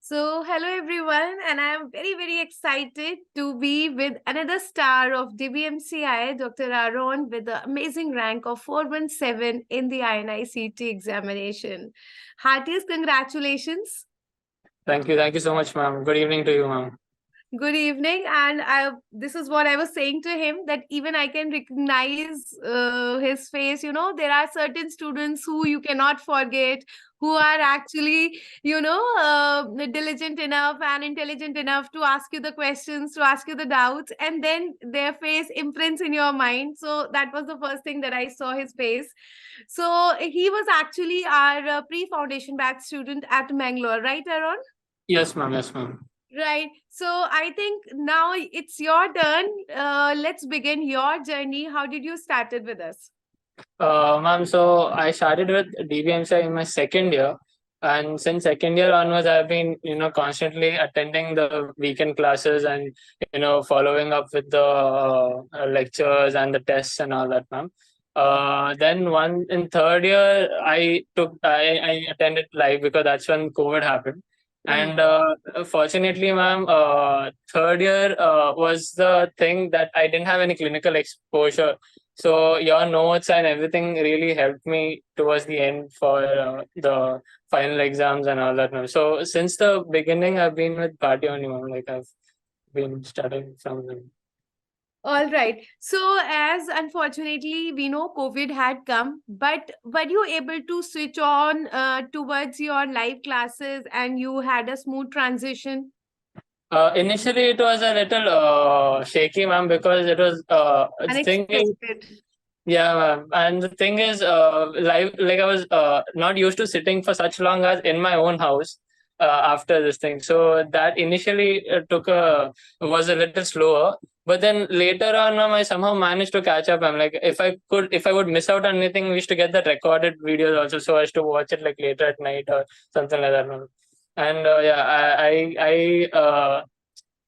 Hello everyone, and I am very, very excited to be with another star of DBMCI, Dr. Aron, with the amazing rank of 417 in the INICET examination. Heartiest congratulations. Thank you. Thank you so much, ma'am. Good evening to you, ma'am. Good evening, and this is what I was saying to him, that even I can recognize his face. There are certain students who you cannot forget, who are actually, diligent enough and intelligent enough to ask you the questions, to ask you the doubts, and then their face imprints in your mind. So that was the first thing that I saw his face. So he was actually our pre-foundation batch student at Mangalore, right, Aron? Yes, ma'am. Yes, ma'am. Right. So I think now it's your turn. Let's begin your journey. How did you started with us? Ma'am, so I started with DBMCI in my second year. And since second year onwards, I've been, constantly attending the weekend classes and, following up with the lectures and the tests and all that, ma'am. Then one in third year, I attended live because that's when COVID happened. And fortunately, ma'am, third year was the thing that I didn't have any clinical exposure. So your notes and everything really helped me towards the end for the final exams and all that, ma'am. So since the beginning, I've been with cardio only, ma'am. Like I've been studying from them. All right. So as unfortunately we know COVID had come, but were you able to switch on towards your live classes and you had a smooth transition? Initially, it was a little shaky, ma'am, because it was the thing is, Unexpected. yeah, ma'am. And the thing is, live, like I was not used to sitting for such long as in my own house after this thing. So that initially was a little slower. But then later on, ma'am, I somehow managed to catch up. I'm like, if I would miss out on anything, we used to get the recorded videos also, so as to watch it like later at night or something like that, ma'am. And yeah,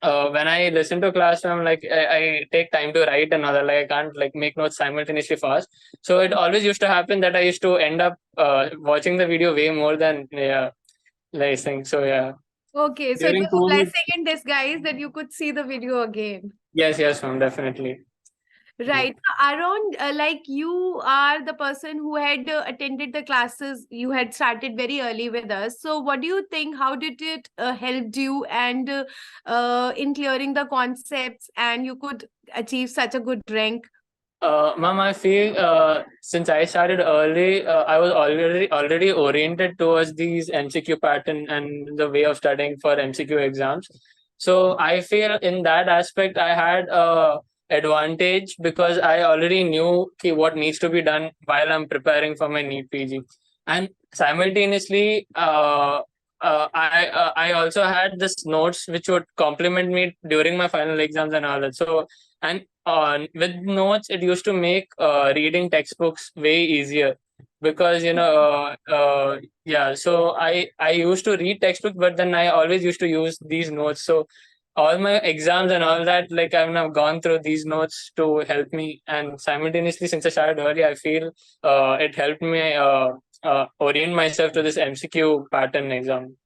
when I listen to class, I'm like, I take time to write and other, like I can't like make notes simultaneously fast. So it always used to happen that I used to end up watching the video way more than listening. So yeah, Okay, so it during was a COVID, blessing in disguise that you could see the video again. yes, ma'am, definitely. Right. So, Aaron, like you are the person who had attended the classes, you had started very early with us. So, what do you think? How did it help you and in clearing the concepts and you could achieve such a good rank? Ma'am, I feel since I started early, I was already oriented towards these MCQ pattern and the way of studying for MCQ exams. So I feel in that aspect I had a advantage because I already knew what needs to be done while I'm preparing for my NEET PG, and simultaneously, I also had this notes which would complement me during my final exams and all that. So and with notes, it used to make reading textbooks way easier because yeah. So I used to read textbooks, but then I always used to use these notes. So all my exams and all that, like I've now gone through these notes to help me, and simultaneously, since I started early, I feel it helped me orient myself to this MCQ pattern exam.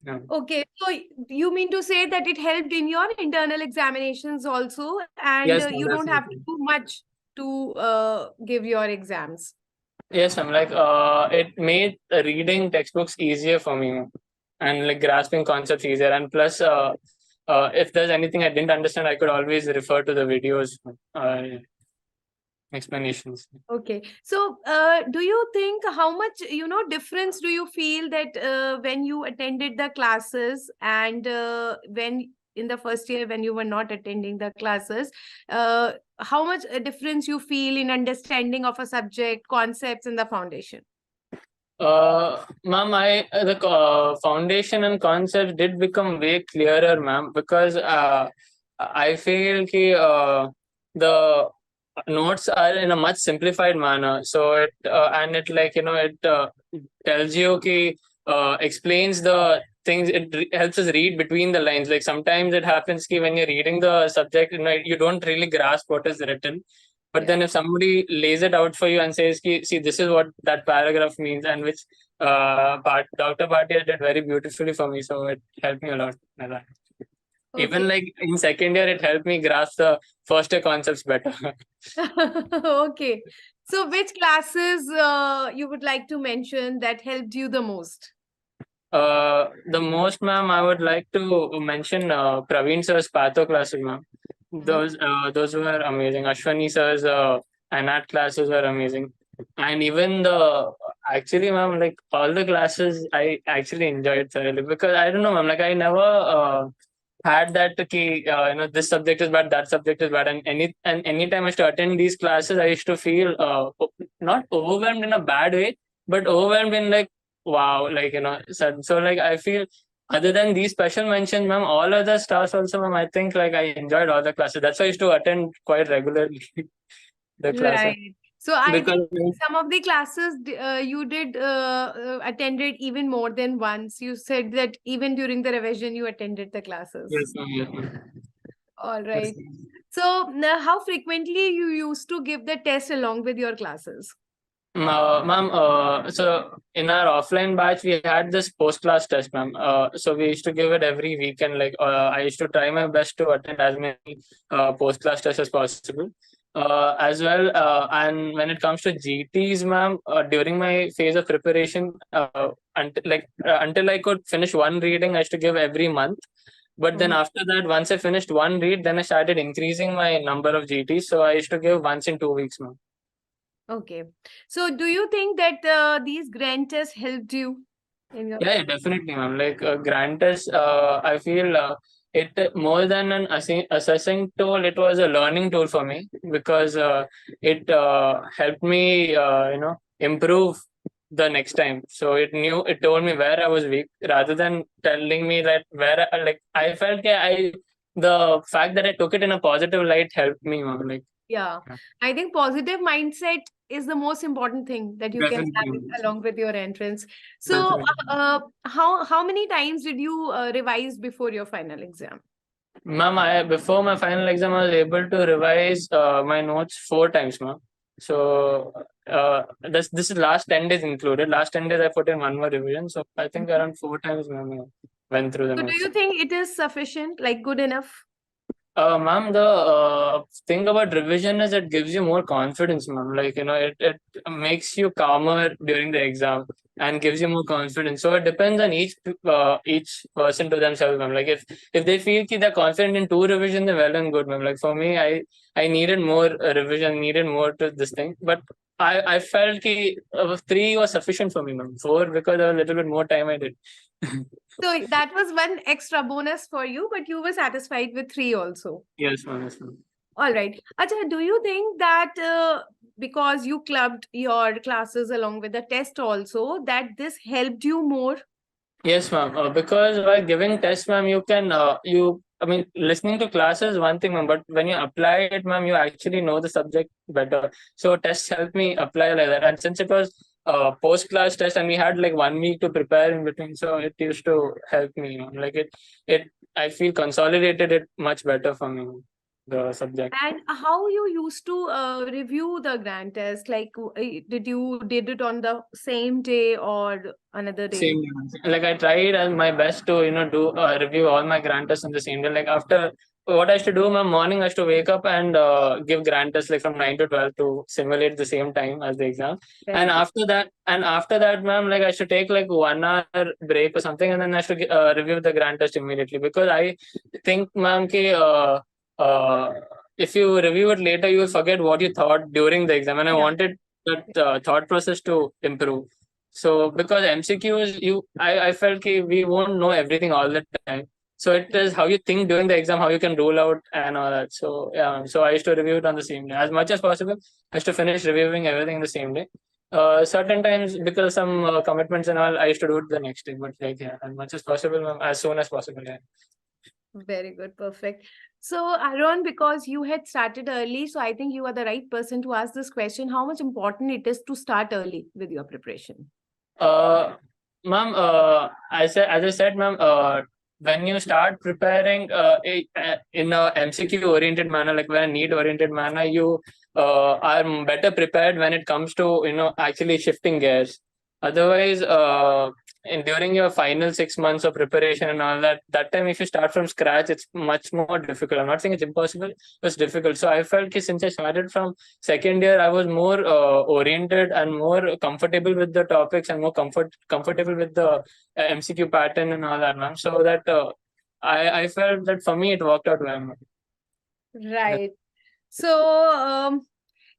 Yeah. Okay, so you mean to say that it helped in your internal examinations also, and Yes, ma'am, you don't have to definitely. do much to give your exams? Yes, I'm like it made reading textbooks easier for me and like grasping concepts easier. And plus, if there's anything I didn't understand, I could always refer to the videos explanations. Okay. So, do you think how much, difference do you feel that when you attended the classes and when in the first year when you were not attending the classes, how much difference you feel in understanding of a subject, concepts in the foundation? Ma'am, the foundation and concepts did become way clearer, ma'am, because I feel the notes are in a much simplified manner. So it and it like it tells you explains the things. Helps us read between the lines. Like sometimes it happens when you're reading the subject, you don't really grasp what is written. But Yeah. then if somebody lays it out for you and says, see, this is what that paragraph means, and which Dr. Bhatia did very beautifully for me, so it helped me a lot. Even Okay. like in second year, it helped me grasp the first year concepts better. Okay. So which classes you would like to mention that helped you the most? The most, ma'am, I would like to mention Praveen sir's patho classes, ma'am. Mhm. Those were amazing. Ashwani sir's anat classes were amazing, and even the actually, ma'am, like all the classes I actually enjoyed thoroughly because I don't know, ma'am, like I never had that okay, this subject is bad, that subject is bad, and anytime I used to attend these classes, I used to feel not overwhelmed in a bad way, but overwhelmed in like wow, like so like I feel other than these special mentions, ma'am, all other stars also, ma'am, I think like I enjoyed all the classes. That's why I used to attend quite regularly the classes Right. So I because think some of the classes you did attended even more than once. You said that even during the revision you attended the classes. yes, ma'am, yes, ma'am. All Yes, right. So now how frequently you used to give the test along with your classes? Ma'am, so in our offline batch, we had this post-class test, ma'am. So we used to give it every weekend. Like, I used to try my best to attend as many post-class tests as possible. As well, and when it comes to GTs, ma'am, during my phase of preparation, until I could finish one reading, I used to give every month. But then Mhm. after that, once I finished one read, then I started increasing my number of GTs. So I used to give once in 2 weeks, ma'am. Okay. So do you think that these grant tests helped you in your Yeah, definitely, ma'am. Like grant test, I feel it more than an assessing tool, it was a learning tool for me because it helped me, improve the next time. So it told me where I was weak rather than telling me that where like I felt the fact that I took it in a positive light helped me, ma'am. Like Yeah, I think positive mindset is the most important thing that you can definitely, have it ma'am. along with your entrance. So, Definitely. how many times did you revise before your final exam? Ma'am, before my final exam, I was able to revise my notes 4 times, ma'am. So this is last 10 days included. Last 10 days, I put in one more revision. So I think Mhm. around 4 times, ma'am, I went through the So, do notes. you think it is sufficient, like good enough? Ma'am, the thing about revision is it gives you more confidence, ma'am. Like, it makes you calmer during the exam and gives you more confidence. So it depends on each person to themselves, ma'am. Like if they feel ki they're confident in two revision, then well and good, ma'am. Like for me, I needed more revision, needed more to this thing. But I felt ki three was sufficient for me, ma'am. Four because a little bit more time I did. So that was one extra bonus for you, but you were satisfied with three also. Yes, ma'am. Yes, ma'am. All right. Acha, do you think that because you clubbed your classes along with the test also, that this helped you more? Yes, ma'am. Because while giving tests, ma'am, I mean, listening to classes is one thing, ma'am, but when you apply it, ma'am, you actually know the subject better. So tests helped me apply like that. And since it was post-class test and we had like 1 week to prepare in between, so it used to help me, ma'am. Like I feel consolidated it much better for me, the subject. And how you used to review the grant test? Like, did you did it on the same day or another day? Same here. Like I tried my best to do review all my grant tests in the same day. Like after what I used to do, my morning I used to wake up and give grant tests like from 9 to 12 to simulate the same time as the exam. Very And good. after that, ma'am, like I should take like 1 hour break or something, and then I should review the grant test immediately because I think, ma'am, if you review it later, you will forget what you thought during the exam, and I Yeah. wanted that thought process to improve. So because MCQs, I felt ki we won't know everything all the time. So it is how you think during the exam, how you can rule out and all that. So yeah, so I used to review it on the same day as much as possible. I used to finish reviewing everything the same day. Certain times because some commitments and all, I used to do it the next day. But like yeah, as much as possible, ma'am, as soon as possible. Yeah. Very good. Perfect. So, Aaron, because you had started early, so I think you are the right person to ask this question. How much important it is to start early with your preparation? Uh, Ma'am, as I said, ma'am, when you start preparing in a MCQ oriented manner, like when a need oriented manner, you are better prepared when it comes to actually shifting gears. Otherwise, during your final 6 months of preparation and all that time, if you start from scratch, it's much more difficult. I'm not saying it's impossible, it's difficult. So I felt that since I started from second year, I was more oriented and more comfortable with the topics and more comfortable with the MCQ pattern and all that, ma'am. So that I felt that for me it worked out well, ma'am. Right. So,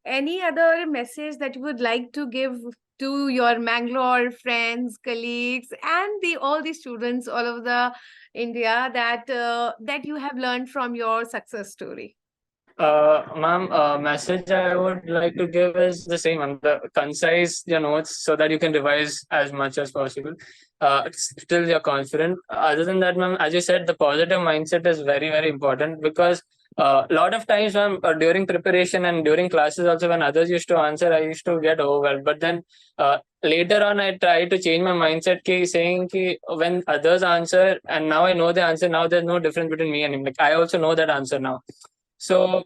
any other message that you would like to give to your Mangalore friends, colleagues, and all the students all over the India that you have learned from your success story? Ma'am, message I would like to give is the same, ma'am. The concise your notes so that you can revise as much as possible. Still you're confident. Other than that, ma'am, as you said, the positive mindset is very, very important because a lot of times, ma'am, during preparation and during classes also, when others used to answer, I used to get overwhelmed. But then later on, I tried to change my mindset, saying when others answer and now I know the answer, now there's no difference between me and him. Like I also know that answer now. So,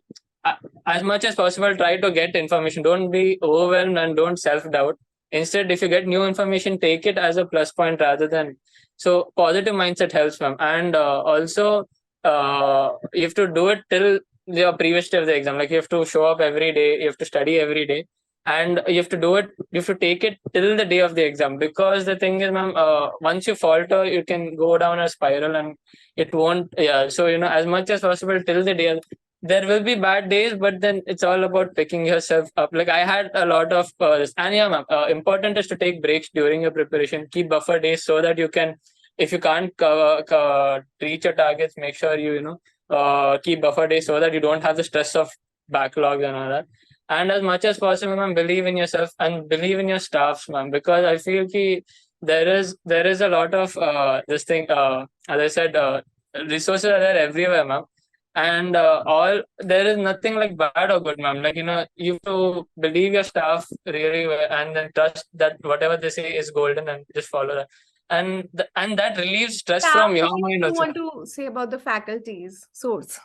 as much as possible, try to get information. Don't be overwhelmed and don't self doubt. Instead, if you get new information, take it as a plus point rather than. So, positive mindset helps, ma'am. And also, you have to do it till the previous day of the exam. Like, you have to show up every day, you have to study every day. And you have to do it, you have to take it till the day of the exam. Because the thing is, ma'am, once you falter, you can go down a spiral and it won't. Yeah. So, as much as possible till the day there will be bad days, but then it's all about picking yourself up. Like I had a lot of, and yeah, ma'am, important is to take breaks during your preparation. Keep buffer days so that you can, if you can't reach your targets, make sure keep buffer days so that you don't have the stress of backlogs and all that. And as much as possible, ma'am, believe in yourself and believe in your staffs, ma'am, because I feel there is a lot of this thing. As I said, resources are there everywhere, ma'am, and all there is nothing like bad or good, ma'am. Like you have to believe your staff really well and then trust that whatever they say is golden and just follow that. And that relieves stress Staff from your means mind you also. want to say about the faculties source.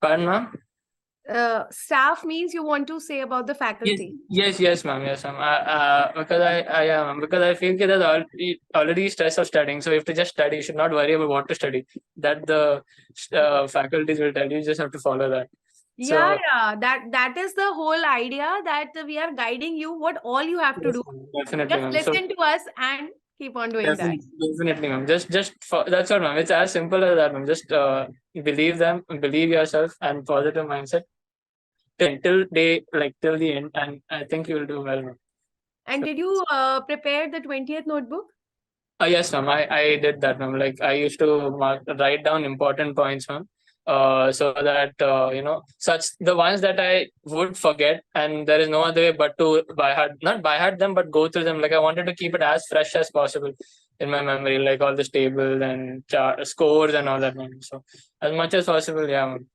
Pardon, ma'am? Staff means you want to say about the Yes, faculty. yes, ma'am. Yes, ma'am. Because yeah, ma'am. Because I feel that there's already stress of studying, so you have to just study. You should not worry about what to study. That the faculties will tell you. You just have to follow that. Yeah, So yeah. That is the whole idea, that we are guiding you what all you have to yes, do. ma'am, definitely, Just ma'am. So listen to us and keep on doing that. definitely, ma'am. Just that's all, ma'am. It's as simple as that, ma'am. Just believe them, believe yourself, and positive mindset till the end, and I think you will do well, ma'am. And So, did you prepare the 20th notebook? yes, ma'am. I did that, ma'am. Like I used to write down important points, ma'am. So that such the ones that I would forget, and there is no other way but to by heart, not by heart them, but go through them. Like I wanted to keep it as fresh as possible in my memory, like all the tables and scores and all that, ma'am. So as much as possible, yeah, ma'am.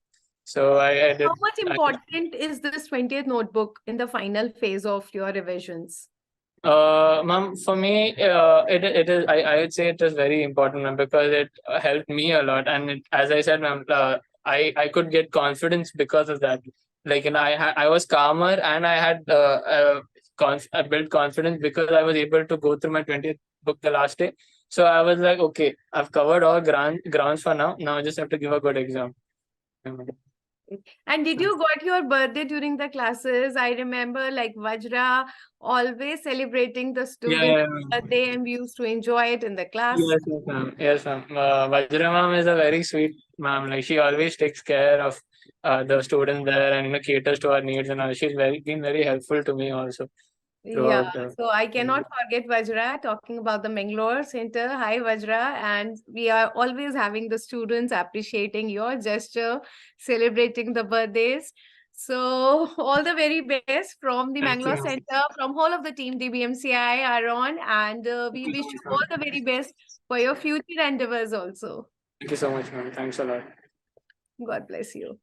So I did. How much important is this 20th notebook in the final phase of your revisions? Ma'am, for me, it is. I would say it is very important, ma'am, because it helped me a lot. And as I said, ma'am, I could get confidence because of that. Like, I was calmer and I had I built confidence because I was able to go through my 20th book the last day. So I was like, okay, I've covered all grounds for now. Now I just have to give a good exam. And did you got your birthday during the classes? I remember like Vajra always celebrating the student Yeah. birthday, and we used to enjoy it in the class. Yes, ma'am. Yes, ma'am. Vajra ma'am is a very sweet ma'am. Like she always takes care of the students there and caters to our needs and all. She's been very helpful to me also Yeah, throughout. so I cannot forget Vajra talking about the Mangalore Center. Hi, Vajra. And we are always having the students appreciating your gesture, celebrating the birthdays. So, all the very best from the Thank you, Mangalore ma'am. Center, from whole of the team, DBMCI, Aron, and Thank we you wish so you much, all ma'am. the very best for your future endeavors also. Thank you so much, ma'am. Thanks a lot. God bless you.